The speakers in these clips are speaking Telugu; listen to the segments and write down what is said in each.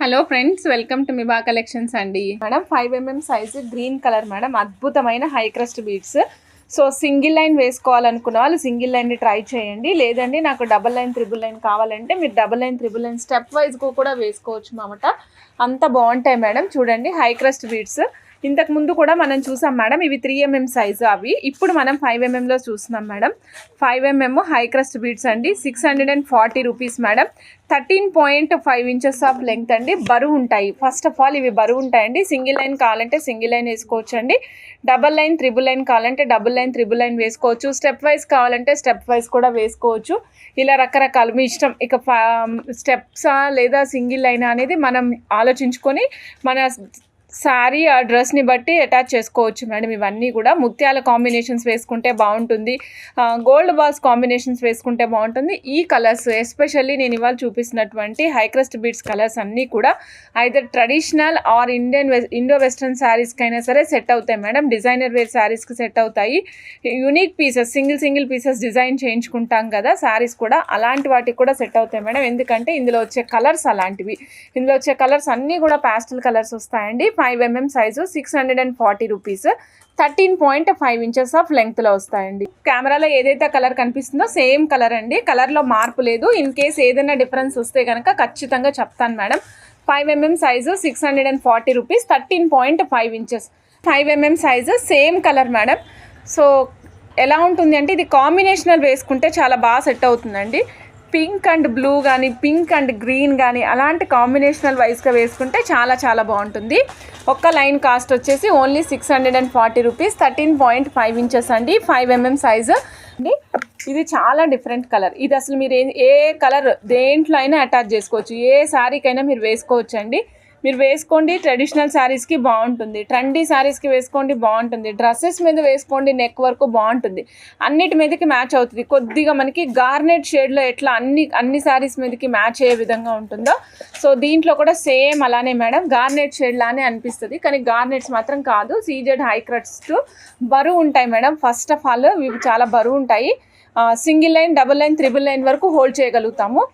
Hello friends, welcome to Miba collections అండి. Madam 5mm size green colour madam, అద్భుతమైన high crust beads. So single line వేసుకోవాలనుకున్న వాళ్ళు సింగిల్ లైన్ ట్రై చేయండి. లేదండి నాకు డబల్ లైన్ త్రిబుల్ లైన్ కావాలంటే మీరు double line triple line step వైజ్గా కూడా వేసుకోవచ్చు అన్నమాట. అంత బాగుంటాయి మేడం. చూడండి హై క్రస్ట్ బీడ్స్. ఇంతకు ముందు కూడా మనం చూసాం మేడం, ఇవి 3mm సైజు అవి. ఇప్పుడు మనం 5mmలో చూస్తున్నాం madam. 5mm high crust beads అండి, 640 rupees madam. 13.5 inches of length అండి. బరువు ఉంటాయి. ఫస్ట్ ఆఫ్ ఆల్ ఇవి బరువు ఉంటాయండి. సింగిల్ లైన్ కావాలంటే సింగిల్ లైన్ వేసుకోవచ్చు అండి. డబల్ లైన్ త్రిబుల్ లైన్ కావాలంటే డబుల్ లైన్ త్రిబుల్ లైన్ వేసుకోవచ్చు. స్టెప్ వైజ్ కావాలంటే స్టెప్ వైజ్ కూడా వేసుకోవచ్చు. ఇలా రకరకాలు మీ ఇష్టం. ఇక స్టెప్సా లేదా సింగిల్ లైన్ అనేది మనం ఆలోచించుకొని మన శారీ ఆ డ్రెస్ని బట్టి అటాచ్ చేసుకోవచ్చు మేడం. ఇవన్నీ కూడా ముత్యాల కాంబినేషన్స్ వేసుకుంటే బాగుంటుంది, గోల్డ్ బాల్స్ కాంబినేషన్స్ వేసుకుంటే బాగుంటుంది. ఈ కలర్స్ ఎస్పెషల్లీ నేను ఇవాళ చూపిస్తున్నటువంటి హై క్రస్ట్ బీడ్స్ కలర్స్ అన్నీ కూడా either traditional or Indo western శారీస్కి అయినా సరే సెట్ అవుతాయి మేడం. డిజైనర్ వేర్ శారీస్కి సెట్ అవుతాయి. Unique pieces, single pieces design చేయించుకుంటాం కదా శారీస్ కూడా, అలాంటి వాటికి కూడా సెట్ అవుతాయి మేడం. ఎందుకంటే ఇందులో వచ్చే కలర్స్ అలాంటివి. ఇందులో వచ్చే కలర్స్ అన్నీ కూడా ప్యాస్టల్ కలర్స్ వస్తాయండి. 5mm size 640 rupees. 13.5 inches of లెంగ్త్లో వస్తాయండి. కెమెరాలో ఏదైతే కలర్ కనిపిస్తుందో సేమ్ కలర్ అండి. కలర్లో మార్పు లేదు. ఇన్ కేస్ ఏదైనా డిఫరెన్స్ వస్తే కనుక ఖచ్చితంగా చెప్తాను madam. 5mm size 640 rupees. 13.5 inches. 5mm size same colour madam. So ఎలా ఉంటుంది అంటే ఇది కాంబినేషనల్ వేసుకుంటే చాలా బాగా సెట్ అవుతుందండి. పింక్ అండ్ బ్లూ కానీ పింక్ అండ్ గ్రీన్ కానీ అలాంటి కాంబినేషనల్ వైజ్గా వేసుకుంటే చాలా బాగుంటుంది. ఒక్క లైన్ కాస్ట్ వచ్చేసి ఓన్లీ 640 రూపీస్. 13.5 ఇంచెస్ అండి. 5mm సైజు అండి. ఇది చాలా డిఫరెంట్ కలర్. ఇది అసలు మీరు ఏ కలర్ దేంట్లో అయినా అటాచ్ చేసుకోవచ్చు. ఏ శారీకైనా మీరు వేసుకోవచ్చు అండి. మీరు వేసుకోండి, ట్రెడిషనల్ శారీస్కి బాగుంటుంది, ట్రెండీ శారీస్కి వేసుకోండి బాగుంటుంది, డ్రెస్సెస్ మీద వేసుకోండి, నెక్ వరకు బాగుంటుంది, అన్నిటి మీదకి మ్యాచ్ అవుతుంది. కొద్దిగా మనకి గార్నెట్ షేడ్లో ఎట్లా అన్ని శారీస్ మీదకి మ్యాచ్ అయ్యే విధంగా ఉంటుందో సో దీంట్లో కూడా సేమ్ అలానే మేడం. గార్నెట్ షేడ్ లానే అనిపిస్తుంది కానీ గార్నెట్స్ మాత్రం కాదు. సీజెడ్ హై క్రస్ట్ బరువు ఉంటాయి మేడం. ఫస్ట్ ఆఫ్ ఆల్ ఇవి చాలా బరువు ఉంటాయి. Single line, double line, triple line వరకు హోల్డ్ చేయగలుగుతాము.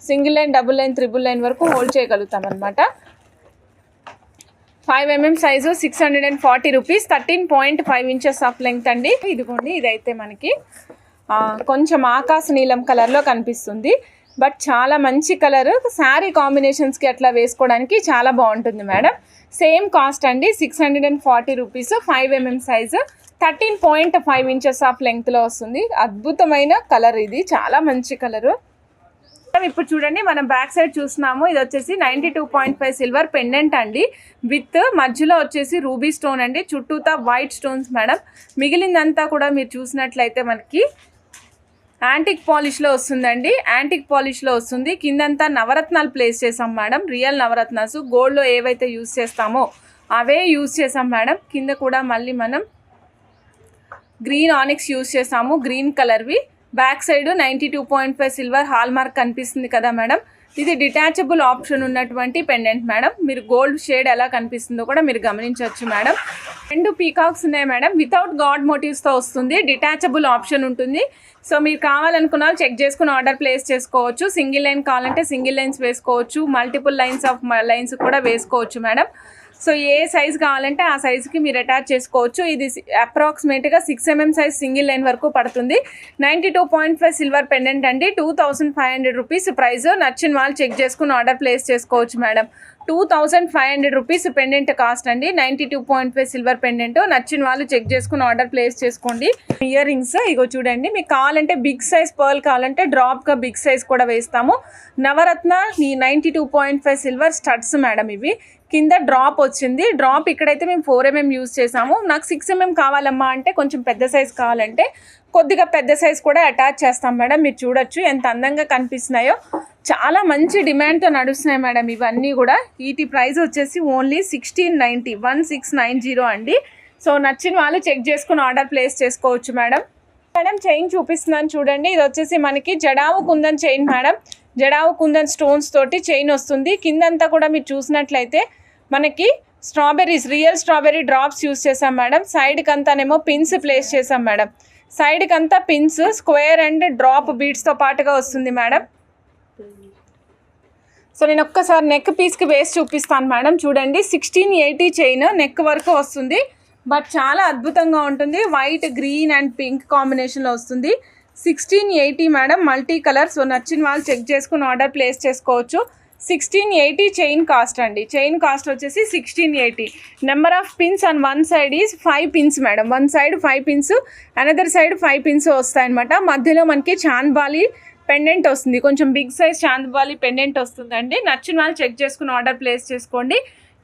Single line, double line, triple line వరకు హోల్డ్ చేయగలుగుతాం అనమాట. 5mm size 640 rupees. 13.5 inches of length అండి. ఇదిగోండి, ఇదైతే మనకి కొంచెం ఆకాశ నీలం కలర్లో కనిపిస్తుంది. బట్ చాలా మంచి కలర్. శారీ కాంబినేషన్స్కి అట్లా వేసుకోవడానికి చాలా బాగుంటుంది మేడం. సేమ్ కాస్ట్ అండి, 640 rupees. 5mm size 13.5 inches of లెంగ్త్లో వస్తుంది. అద్భుతమైన కలర్, ఇది చాలా మంచి కలరు. ఇప్పుడు చూడండి, మనం బ్యాక్ సైడ్ చూస్తున్నాము. ఇది వచ్చేసి 92.5 సిల్వర్ పెండెంట్ అండి. విత్ మధ్యలో వచ్చేసి రూబీ స్టోన్ అండి. చుట్టూతా వైట్ స్టోన్స్ మేడం. మిగిలిందంతా కూడా మీరు చూసినట్లయితే మనకి యాంటిక్ పాలిష్లో వస్తుందండి. యాంటిక్ పాలిష్లో వస్తుంది. కిందంతా నవరత్నాలు ప్లేస్ చేసాం మేడం. రియల్ నవరత్నాలు గోల్డ్లో ఏవైతే యూస్ చేస్తామో అవే యూస్ చేసాం మేడం. కింద కూడా మళ్ళీ మనం గ్రీన్ ఆనిక్స్ యూస్ చేసాము, గ్రీన్ కలర్వి. Back side 92.5 silver hallmark కనిపిస్తుంది కదా మేడం. ఇది డిటాచబుల్ ఆప్షన్ ఉన్నటువంటి పెండెంట్ మేడం. మీరు గోల్డ్ షేడ్ ఎలా కనిపిస్తుందో కూడా మీరు గమనించవచ్చు మేడం. 2 పీకాక్స్ ఉన్నాయి మేడం. వితౌట్ గాడ్ మోటివ్స్తో వస్తుంది. డిటాచబుల్ ఆప్షన్ ఉంటుంది. సో మీరు కావాలనుకున్న వాళ్ళు చెక్ చేసుకుని ఆర్డర్ ప్లేస్ చేసుకోవచ్చు. సింగిల్ లైన్ కావాలంటే సింగిల్ లైన్స్ వేసుకోవచ్చు. మల్టిపుల్ లైన్స్ కూడా వేసుకోవచ్చు మేడం. సో ఏ సైజ్ కావాలంటే ఆ సైజుకి మీరు అటాచ్ చేసుకోవచ్చు. ఇది అప్రాక్సిమేట్గా 6mm సైజ్ సింగిల్ లైన్ వరకు పడుతుంది. 92.5 సిల్వర్ పెండెంట్ అండి. 2500 రూపీస్ ప్రైస్. నచ్చిన వాళ్ళు చెక్ చేసుకుని ఆర్డర్ ప్లేస్ చేసుకోవచ్చు మేడం. 2500 రూపీస్ పెండెంట్ కాస్ట్ అండి. 92.5 సిల్వర్ పెండెంట్. నచ్చిన వాళ్ళు చెక్ చేసుకుని ఆర్డర్ ప్లేస్ చేసుకోండి. ఇయర్ రింగ్స్ ఇగో చూడండి, మీకు కావాలంటే బిగ్ సైజ్ పర్ల్ కావాలంటే డ్రాప్గా బిగ్ సైజ్ కూడా వేస్తాము. నవరత్న 92.5 సిల్వర్ స్టడ్స్ మేడం. ఇవి కింద డ్రాప్ వచ్చింది. డ్రాప్ ఇక్కడైతే మేము 4mm యూజ్ చేసాము. నాకు 6mm కావాలమ్మా అంటే కొంచెం పెద్ద సైజ్ కావాలంటే కొద్దిగా పెద్ద సైజ్ కూడా అటాచ్ చేస్తాం మేడం. మీరు చూడొచ్చు ఎంత అందంగా కనిపిస్తున్నాయో. చాలా మంచి డిమాండ్తో నడుస్తున్నాయి మేడం ఇవన్నీ కూడా. వీటి ప్రైస్ వచ్చేసి ఓన్లీ 1690 అండి. సో నచ్చిన వాళ్ళు చెక్ చేసుకుని ఆర్డర్ ప్లేస్ చేసుకోవచ్చు మేడం. చైన్ చూపిస్తున్నాను చూడండి. ఇది వచ్చేసి మనకి jadau kundan chain madam. Jadau kundan stones తోటి చైన్ వస్తుంది. కిందంతా కూడా మీరు చూసినట్లయితే మనకి strawberries, real strawberry drops use చేసాం మేడం. సైడ్కి అంతానేమో పిన్స్ ప్లేస్ చేసాం మేడం. సైడ్కి అంతా పిన్స్, స్క్వేర్ అండ్ డ్రాప్ బీడ్స్తో పాటుగా వస్తుంది మేడం. సో నేను ఒక్కసారి నెక్ పీస్కి వేసి చూపిస్తాను మేడం. చూడండి 1680 చైన్ నెక్ వరకు వస్తుంది, బట్ చాలా అద్భుతంగా ఉంటుంది. వైట్, గ్రీన్ అండ్ పింక్ కాంబినేషన్లో వస్తుంది. 1680 మేడం, మల్టీ కలర్. సో నచ్చిన వాళ్ళు చెక్ చేసుకుని ఆర్డర్ ప్లేస్ చేసుకోవచ్చు. 1680 చైన్ కాస్ట్ అండి. చైన్ కాస్ట్ వచ్చేసి 1680. Number of pins on one side is 5 pins madam. One side 5 pins, another side 5 pins వస్తాయన్నమాట. మధ్యలో మనకి చాంద్బాలి పెండెంట్ వస్తుంది, కొంచెం బిగ్ సైజ్ చాంద్బాలి పెండెంట్ వస్తుందండి. నచ్చిన వాళ్ళు చెక్ చేసుకుని ఆర్డర్ ప్లేస్ చేసుకోండి.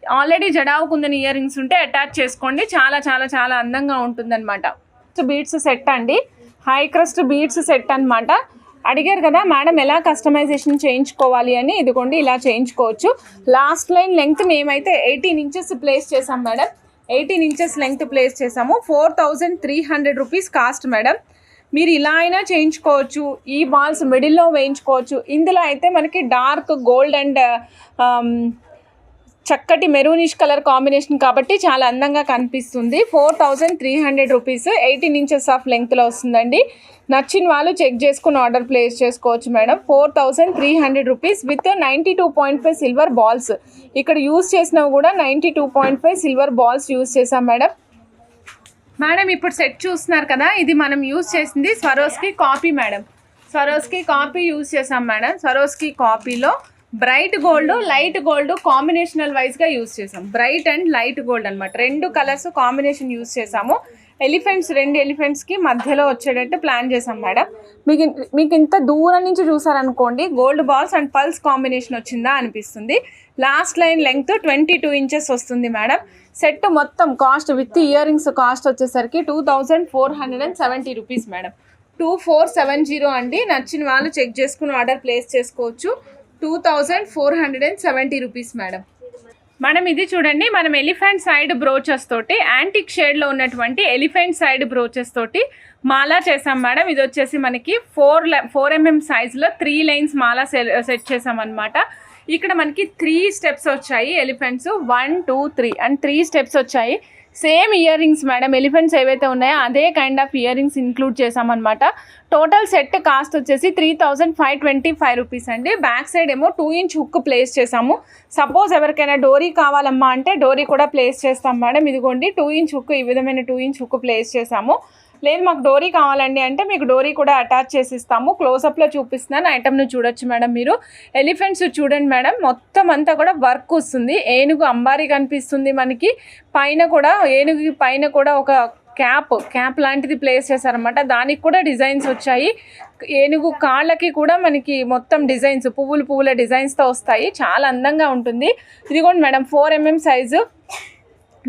ఆల్రెడీ జడావు కుందని ఇయర్ రింగ్స్ ఉంటే అటాచ్ చేసుకోండి, చాలా చాలా చాలా అందంగా ఉంటుందన్నమాట. బీడ్స్ సెట్ అండి, హై క్రస్ట్ బీడ్స్ సెట్ అనమాట. అడిగారు కదా మేడం ఎలా కస్టమైజేషన్ చేయించుకోవాలి అని, ఇదిగోండి ఇలా చేయించుకోవచ్చు. లాస్ట్ లైన్ లెంగ్త్ మేమైతే 18 ఇంచెస్ ప్లేస్ చేసాం మేడం. 18 ఇంచెస్ లెంగ్త్ ప్లేస్ చేసాము. 4300 రూపీస్ కాస్ట్ మేడం. మీరు ఇలా అయినా చేయించుకోవచ్చు, ఈ బాల్స్ మిడిల్లో వేయించుకోవచ్చు. ఇందులో అయితే మనకి డార్క్ గోల్డ్ అండ్ చక్కటి మెరూనిష్ కలర్ కాంబినేషన్ కాబట్టి చాలా అందంగా కనిపిస్తుంది. 4300 రూపీస్, 18 ఇంచెస్ ఆఫ్ లెంగ్త్లో వస్తుందండి. నచ్చిన వాళ్ళు చెక్ చేసుకుని ఆర్డర్ ప్లేస్ చేసుకోవచ్చు madam. 4300 rupees with 92.5 silver balls. ఇక్కడ యూస్ చేసినవి కూడా 92.5 సిల్వర్ బాల్స్ యూస్ చేసాం మేడం. మేడం ఇప్పుడు సెట్ చూస్తున్నారు కదా, ఇది మనం యూస్ చేసింది Swarovski copy madam. Swarovski copy use చేసాం మేడం. స్వరోస్కి కాపీలో bright gold, light gold combinational వైజ్గా యూస్ చేసాం. బ్రైట్ అండ్ లైట్ గోల్డ్ అనమాట, 2 కలర్స్ కాంబినేషన్ యూస్ చేసాము. ఎలిఫెంట్స్, 2 ఎలిఫెంట్స్కి మధ్యలో వచ్చేటట్టు ప్లాన్ చేసాం మేడం. మీకు ఇంత దూరం నుంచి చూసారనుకోండి, gold balls and pearls combination వచ్చిందా అనిపిస్తుంది. లాస్ట్ లైన్ లెంగ్త్ 22 ఇంచెస్ వస్తుంది మేడం. సెట్ మొత్తం cost with earrings cost వచ్చేసరికి 2470 రూపీస్ మేడం. 2470 అండి. నచ్చిన వాళ్ళు చెక్ చేసుకుని ఆర్డర్ ప్లేస్ చేసుకోవచ్చు. 2470 రూపీస్ మేడం. మనం ఇది చూడండి, మనం ఎలిఫెంట్ సైడ్ బ్రోచెస్ తోటి యాంటిక్ షేడ్లో ఉన్నటువంటి ఎలిఫెంట్ సైడ్ బ్రోచెస్ తోటి మాలా చేసాం మేడం. ఇది వచ్చేసి మనకి 4 mm సైజులో 3 లైన్స్ మాలా సెట్ చేసాం అనమాట. ఇక్కడ మనకి 3 స్టెప్స్ వచ్చాయి. ఎలిఫెంట్స్ 1 2 3 అండ్ 3 స్టెప్స్ వచ్చాయి. Same ear rings madam, elephants ఏవైతే ఉన్నాయో అదే kind of ear rings include చేసామన్నమాట. టోటల్ సెట్ కాస్ట్ వచ్చేసి 3525 రూపీస్ అండి. బ్యాక్ సైడ్ ఏమో 2 ఇంచ్ హుక్ ప్లేస్ చేసాము. సపోజ్ ఎవరికైనా డోరీ కావాలమ్మా అంటే డోరీ కూడా ప్లేస్ చేస్తాం మేడం. ఇదిగోండి 2 ఇంచ్ హుక్, ఈ విధమైన 2 ఇంచ్ హుక్ ప్లేస్ చేసాము. లేదు మాకు డోరీ కావాలండి అంటే మీకు డోరీ కూడా అటాచ్ చేసి ఇస్తాము. క్లోజప్లో చూపిస్తున్నాను, ఐటమ్ను చూడొచ్చు మేడం. మీరు ఎలిఫెంట్స్ చూడండి మేడం, మొత్తం అంతా కూడా వర్క్ వస్తుంది. ఏనుగు అంబారీ కనిపిస్తుంది మనకి. పైన కూడా ఏనుగు పైన కూడా ఒక క్యాప్ లాంటిది ప్లేస్ చేశారనమాట. దానికి కూడా డిజైన్స్ వచ్చాయి. ఏనుగు కాళ్ళకి కూడా మనకి మొత్తం డిజైన్స్, పువ్వుల డిజైన్స్తో వస్తాయి. చాలా అందంగా ఉంటుంది. ఇదిగోండి మేడం 4 mm సైజు.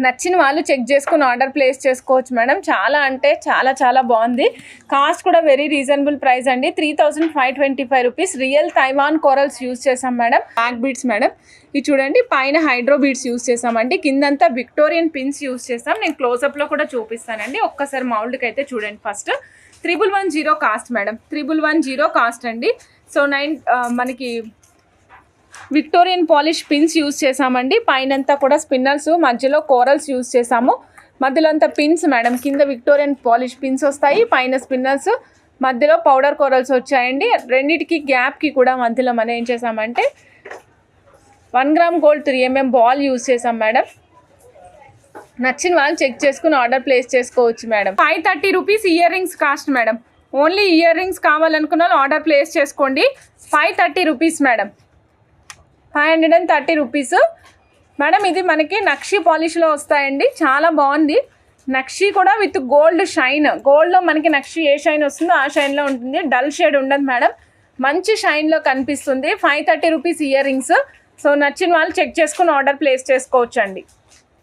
నచ్చిన వాళ్ళు చెక్ చేసుకుని ఆర్డర్ ప్లేస్ చేసుకోవచ్చు మేడం. చాలా అంటే చాలా చాలా బాగుంది. కాస్ట్ కూడా వెరీ రీజనబుల్ ప్రైస్ అండి. 3525 rupees. Real Taiwan corals use చేసాం మేడం. బ్యాక్ బీడ్స్ మేడం, ఇది చూడండి పైన హైడ్రో బీడ్స్ యూస్ చేసామండి. కిందంతా విక్టోరియన్ పిన్స్ యూస్ చేసాం. నేను క్లోజప్లో కూడా చూపిస్తానండి. ఒక్కసారి మౌల్డ్కి అయితే చూడండి. First 3110 cost madam. 3110 కాస్ట్ అండి. సో మనకి విక్టోరియన్ పాలిష్ పిన్స్ యూస్ చేసామండి. పైనంతా కూడా స్పిన్నర్స్, మధ్యలో కోరల్స్ యూస్ చేసాము. మధ్యలో అంతా పిన్స్ మేడం. కింద విక్టోరియన్ పాలిష్ పిన్స్ వస్తాయి, పైన స్పిన్నర్స్, మధ్యలో పౌడర్ కోరల్స్ వచ్చాయండి. రెండింటికి గ్యాప్కి కూడా మధ్యలో మనం ఏం చేసామంటే 1 gram gold 3 mm ball use చేసాం మేడం. నచ్చిన వాళ్ళు చెక్ చేసుకుని ఆర్డర్ ప్లేస్ చేసుకోవచ్చు madam. 530 rupees ear rings cost madam. Only ear rings కావాలనుకున్న వాళ్ళు ఆర్డర్ ప్లేస్ చేసుకోండి. 530 రూపీస్ మేడం. 530 rupees madam. ఇది మనకి నక్షి పాలిష్లో వస్తాయండి. చాలా బాగుంది. నక్షి కూడా విత్ గోల్డ్ షైన్. గోల్డ్లో మనకి నక్షి ఏ షైన్ వస్తుందో ఆ షైన్లో ఉంటుంది. డల్ షేడ్ ఉండదు మేడం, మంచి షైన్లో కనిపిస్తుంది. 530 రూపీస్ ఇయర్ రింగ్స్. సో నచ్చిన వాళ్ళు చెక్ చేసుకుని ఆర్డర్ ప్లేస్ చేసుకోవచ్చు అండి.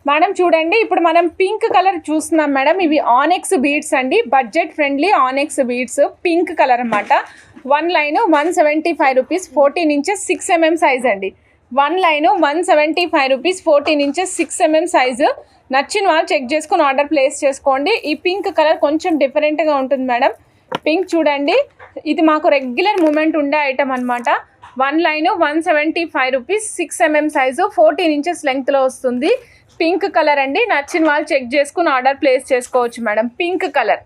మేడం చూడండి, ఇప్పుడు మనం పింక్ కలర్ చూస్తున్నాం మేడం. ఇవి ఆనెక్స్ బీడ్స్ అండి, budget friendly ఆనెక్స్ beads. Pink colour అనమాట. 1 line 175 rupees. 14 inches 6 mm size అండి. 1 line 175 rupees. 14 inches 6 mm size. నచ్చిన వాళ్ళు చెక్ చేసుకుని ఆర్డర్ ప్లేస్ చేసుకోండి. ఈ పింక్ కలర్ కొంచెం డిఫరెంట్గా ఉంటుంది మేడం. పింక్ చూడండి, ఇది మాకు రెగ్యులర్ మూమెంట్ ఉండే ఐటమ్ అనమాట. 1 line 175 rupees. 6 mm size, 14 inches లెంగ్త్లో వస్తుంది. పింక్ కలర్ అండి. నచ్చిన వాళ్ళు చెక్ చేసుకుని ఆర్డర్ ప్లేస్ చేసుకోవచ్చు మేడం. Pink colour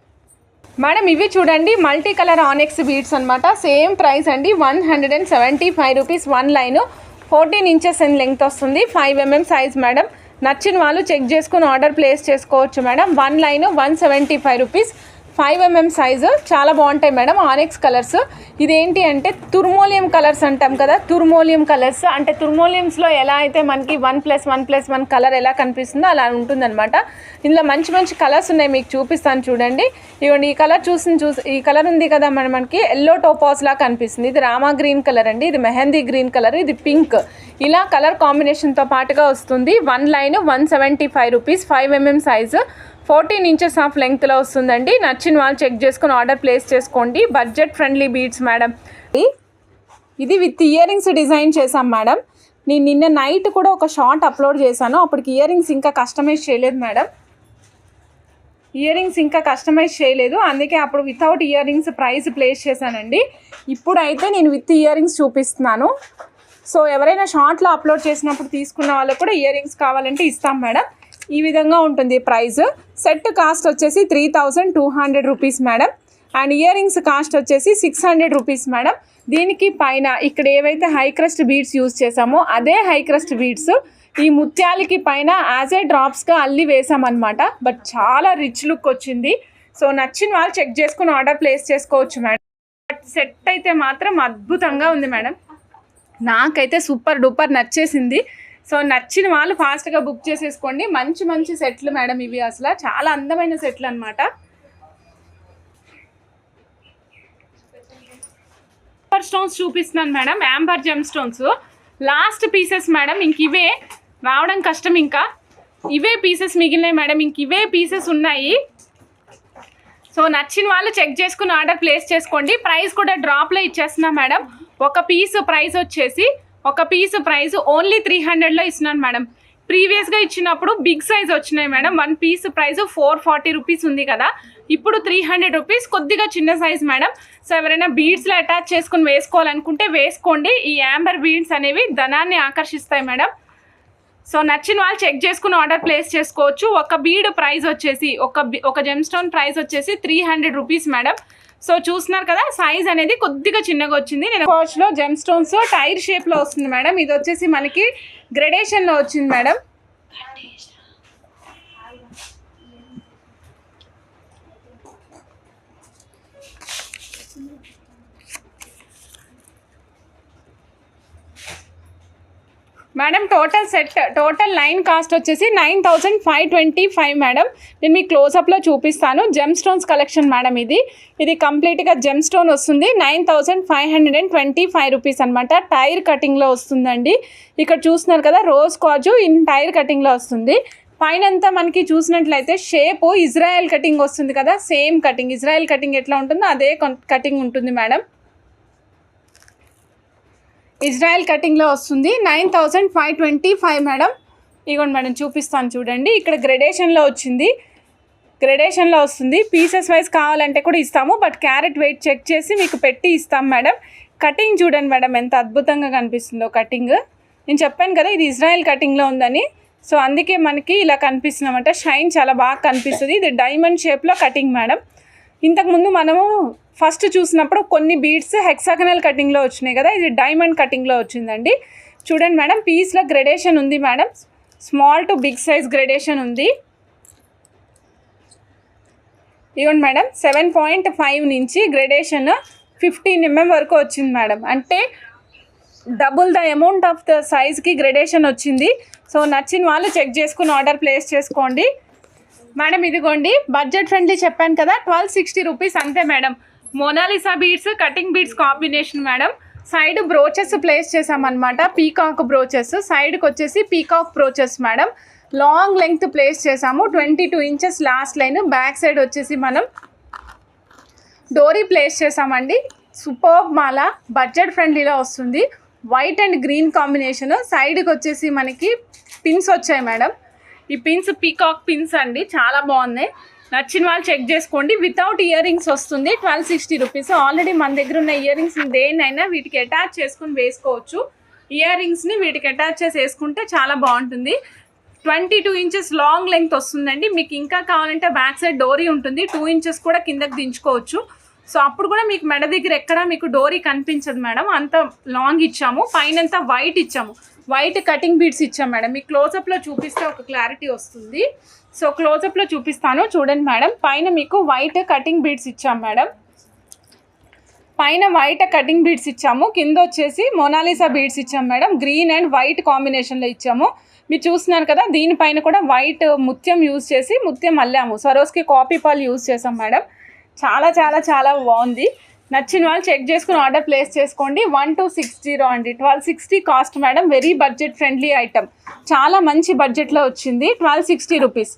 madam. ఇవి చూడండి మల్టీ కలర్ ఆనెక్స్ బీడ్స్ అనమాట. సేమ్ ప్రైస్ అండి. 175 rupees. 1 line 14 inches in length వస్తుంది. 5 mm సైజ్ మేడం. నచ్చిన వాళ్ళు చెక్ చేసుకుని ఆర్డర్ ప్లేస్ చేసుకోవచ్చు madam. 1 line 175 rupees. 5 mm size చాలా బాగుంటాయి మేడం. ఆనెక్స్ కలర్స్. ఇదేంటి అంటే తుర్మోలియం కలర్స్ అంటాం కదా, తుర్మోలియం కలర్స్ అంటే తుర్మోలియమ్స్లో ఎలా అయితే మనకి 1+1+1 కలర్ ఎలా కనిపిస్తుందో అలా ఉంటుందన్నమాట. ఇందులో మంచి మంచి కలర్స్ ఉన్నాయి, మీకు చూపిస్తాను చూడండి. ఇవ్వండి, ఈ కలర్ ఈ కలర్ ఉంది కదా మనకి ఎల్లో టోపాస్ లా కనిపిస్తుంది. ఇది రామా గ్రీన్ కలర్ అండి, ఇది మెహందీ గ్రీన్ కలర్, ఇది పింక్. ఇలా కలర్ కాంబినేషన్తో పాటుగా వస్తుంది. 1 line 175 rupees. 5 mm size, 14 inches of లెంగ్త్లో వస్తుందండి. నచ్చిన వాళ్ళు చెక్ చేసుకుని ఆర్డర్ ప్లేస్ చేసుకోండి. Budget friendly beads madam. ఇది విత్ ఇయర్ రింగ్స్ డిజైన్ చేసాం మేడం. నేను నిన్న నైట్ కూడా ఒక షార్ట్ అప్లోడ్ చేశాను, అప్పటికి ఇయర్ రింగ్స్ ఇంకా కస్టమైజ్ చేయలేదు మేడం. ఇయర్ రింగ్స్ ఇంకా కస్టమైజ్ చేయలేదు, అందుకే అప్పుడు without earrings price place చేశానండి. ఇప్పుడు అయితే నేను విత్ ఇయర్ రింగ్స్ చూపిస్తున్నాను. సో ఎవరైనా షార్ట్లో అప్లోడ్ చేసినప్పుడు తీసుకున్న వాళ్ళకు కూడా ఇయర్ రింగ్స్ కావాలంటే ఇస్తాం మేడం. ఈ విధంగా ఉంటుంది ప్రైస్. సెట్ కాస్ట్ వచ్చేసి 3200 rupees madam. And ear rings cost వచ్చేసి 600 రూపీస్ మేడం. దీనికి పైన ఇక్కడ ఏవైతే హై క్రస్ట్ బీడ్స్ యూజ్ చేసామో అదే హై క్రస్ట్ బీడ్స్ ఈ ముత్యాలకి పైన యాజ్ ఏ డ్రాప్స్గా అల్లి వేసామన్నమాట. బట్ చాలా రిచ్ లుక్ వచ్చింది. సో నచ్చిన వాళ్ళు చెక్ చేసుకుని ఆర్డర్ ప్లేస్ చేసుకోవచ్చు మేడం. బట్ సెట్ అయితే మాత్రం అద్భుతంగా ఉంది మేడం. నాకైతే సూపర్ డూపర్ నచ్చేసింది. సో నచ్చిన వాళ్ళు ఫాస్ట్గా బుక్ చేసేసుకోండి. మంచి మంచి సెట్లు మేడం ఇవి, అసలు చాలా అందమైన సెట్లు అనమాట. యాంబర్ స్టోన్స్ చూపిస్తున్నాను madam. Amber gem stones last pieces madam. ఇంక ఇవే రావడం కష్టం, ఇంకా ఇవే పీసెస్ మిగిలినాయి మేడం. ఇంక ఇవే పీసెస్ ఉన్నాయి. సో నచ్చిన వాళ్ళు చెక్ చేసుకుని ఆర్డర్ ప్లేస్ చేసుకోండి. ప్రైస్ కూడా డ్రాప్లో ఇచ్చేస్తున్నా మేడం. ఒక పీస్ ప్రైస్ ఓన్లీ 300లో ఇస్తున్నాను మేడం. ప్రీవియస్గా ఇచ్చినప్పుడు బిగ్ సైజ్ వచ్చినాయి మేడం. 1 పీస్ ప్రైస్ 440 రూపీస్ ఉంది కదా, ఇప్పుడు 300 రూపీస్, కొద్దిగా చిన్న సైజ్ మేడం. సో ఎవరైనా బీడ్స్లో అటాచ్ చేసుకుని వేసుకోవాలనుకుంటే వేసుకోండి. ఈ యాంబర్ బీడ్స్ అనేవి ధనాన్ని ఆకర్షిస్తాయి మేడం. సో నచ్చిన వాళ్ళు చెక్ చేసుకుని ఆర్డర్ ప్లేస్ చేసుకోవచ్చు. ఒక బీడ్ ప్రైస్ వచ్చేసి ఒక జెమ్ స్టోన్ ప్రైస్ వచ్చేసి 300 రూపీస్ మేడం. సో చూస్తున్నారు కదా, సైజ్ అనేది కొద్దిగా చిన్నగా వచ్చింది. నేను వాచ్లో జెమ్ స్టోన్స్ టైర్ షేప్లో వస్తుంది మేడం. ఇది వచ్చేసి మనకి గ్రెడేషన్లో వచ్చింది madam. Madam total line cost వచ్చేసి 9525 మేడం. నేను మీకు క్లోజప్లో చూపిస్తాను. Gem stones collection madam. ఇది కంప్లీట్గా జెమ్ స్టోన్ వస్తుంది. 9525 రూపీస్ అనమాట. టైర్ కటింగ్లో వస్తుందండి. ఇక్కడ చూస్తున్నారు కదా, రోజ్ కాజు ఇన్ టైర్ కటింగ్లో వస్తుంది. పైన అంతా మనకి చూసినట్లయితే షేపు ఇజ్రాయెల్ కటింగ్ వస్తుంది కదా, సేమ్ కటింగ్ ఇజ్రాయెల్ కటింగ్ ఎట్లా ఉంటుందో అదే కటింగ్ ఉంటుంది మేడం. ఇజ్రాయెల్ కటింగ్లో వస్తుంది. 9525 మేడం. ఇగోండి మేడం, చూపిస్తాను చూడండి. ఇక్కడ గ్రెడేషన్లో వస్తుంది. పీసెస్ వైజ్ కావాలంటే కూడా ఇస్తాము, బట్ క్యారెట్ వెయిట్ చెక్ చేసి మీకు పెట్టి ఇస్తాం మేడం. కటింగ్ చూడండి మేడం, ఎంత అద్భుతంగా కనిపిస్తుందో కటింగ్. నేను చెప్పాను కదా ఇది ఇజ్రాయెల్ కటింగ్లో ఉందని, సో అందుకే మనకి ఇలా కనిపిస్తుంది అన్నమాట. షైన్ చాలా బాగా కనిపిస్తుంది. ఇది డైమండ్ షేప్లో కటింగ్ మేడం. ఇంతకుముందు మనము ఫస్ట్ చూసినప్పుడు కొన్ని బీడ్స్ హెక్సాగనల్ కటింగ్లో వచ్చినాయి కదా, ఇది డైమండ్ కటింగ్లో వచ్చిందండి. చూడండి మేడం, పీస్లో గ్రెడేషన్ ఉంది madam. Small to big size gradation ఉంది. ఇవ్వండి మేడం, 7.5 నుంచి గ్రెడేషన్ 15 mm వరకు వచ్చింది మేడం. అంటే double the amount of the సైజ్కి గ్రెడేషన్ వచ్చింది. సో నచ్చిన వాళ్ళు చెక్ చేసుకుని ఆర్డర్ ప్లేస్ చేసుకోండి మేడం. ఇదిగోండి, బడ్జెట్ ఫ్రెండ్లీ చెప్పాను కదా, 1260 రూపీస్ అంతే madam. Mona Lisa beads cutting beads combination madam. Side brooches place చేసామన్నమాట. పీకాక్ బ్రోచెస్, సైడ్కి వచ్చేసి peacock brooches madam. Long length place చేసాము. 22 inches last line. Back side వచ్చేసి మనం డోరీ ప్లేస్ చేసామండి. సూపర్బ్ మాల, బడ్జెట్ ఫ్రెండ్లీలో వస్తుంది. White and green combination. సైడ్కి వచ్చేసి మనకి పిన్స్ వచ్చాయి మేడం. ఈ పిన్స్ పీకాక్ పిన్స్ అండి, చాలా బాగున్నాయి. నచ్చిన వాళ్ళు చెక్ చేసుకోండి. వితౌట్ ఇయర్ రింగ్స్ వస్తుంది. 1260 రూపీస్. ఆల్రెడీ మన దగ్గర ఉన్న ఇయర్ రింగ్స్ దేనైనా వీటికి అటాచ్ చేసుకుని వేసుకోవచ్చు. ఇయర్ రింగ్స్ని వీటికి అటాచ్ చేసి వేసుకుంటే చాలా బాగుంటుంది. 22 ఇంచెస్ లాంగ్ లెంగ్త్ వస్తుందండి. మీకు ఇంకా కావాలంటే బ్యాక్ సైడ్ డోరీ ఉంటుంది. 2 ఇంచెస్ కూడా కిందకి దించుకోవచ్చు. సో అప్పుడు కూడా మీకు మెడ దగ్గర ఎక్కడ మీకు డోరీ కనిపించదు మేడం, అంత లాంగ్ ఇచ్చాము. పైన అంతా వైట్ ఇచ్చాము, వైట్ కటింగ్ బీడ్స్ ఇచ్చాము మేడం. మీకు క్లోజప్లో చూపిస్తే ఒక క్లారిటీ వస్తుంది. సో క్లోజప్లో చూపిస్తాను చూడండి మేడం. పైన మీకు వైట్ కటింగ్ బీడ్స్ ఇచ్చాము మేడం, పైన వైట్ కటింగ్ బీడ్స్ ఇచ్చాము, కింద వచ్చేసి మొనాలిసా బీడ్స్ ఇచ్చాము మేడం. గ్రీన్ అండ్ వైట్ కాంబినేషన్లో ఇచ్చాము. మీరు చూస్తున్నారు కదా, దీనిపైన కూడా వైట్ ముత్యం యూజ్ చేసి ముత్యం అల్లాము. సరోస్కి కాపీ పాల్ యూజ్ చేసాం మేడం. చాలా చాలా చాలా బాగుంది. నచ్చిన వాళ్ళు చెక్ చేసుకుని ఆర్డర్ ప్లేస్ చేసుకోండి. 1260 అండి, 1260 cost madam. Very budget friendly item, చాలా మంచి బడ్జెట్లో వచ్చింది. 1260 రూపీస్.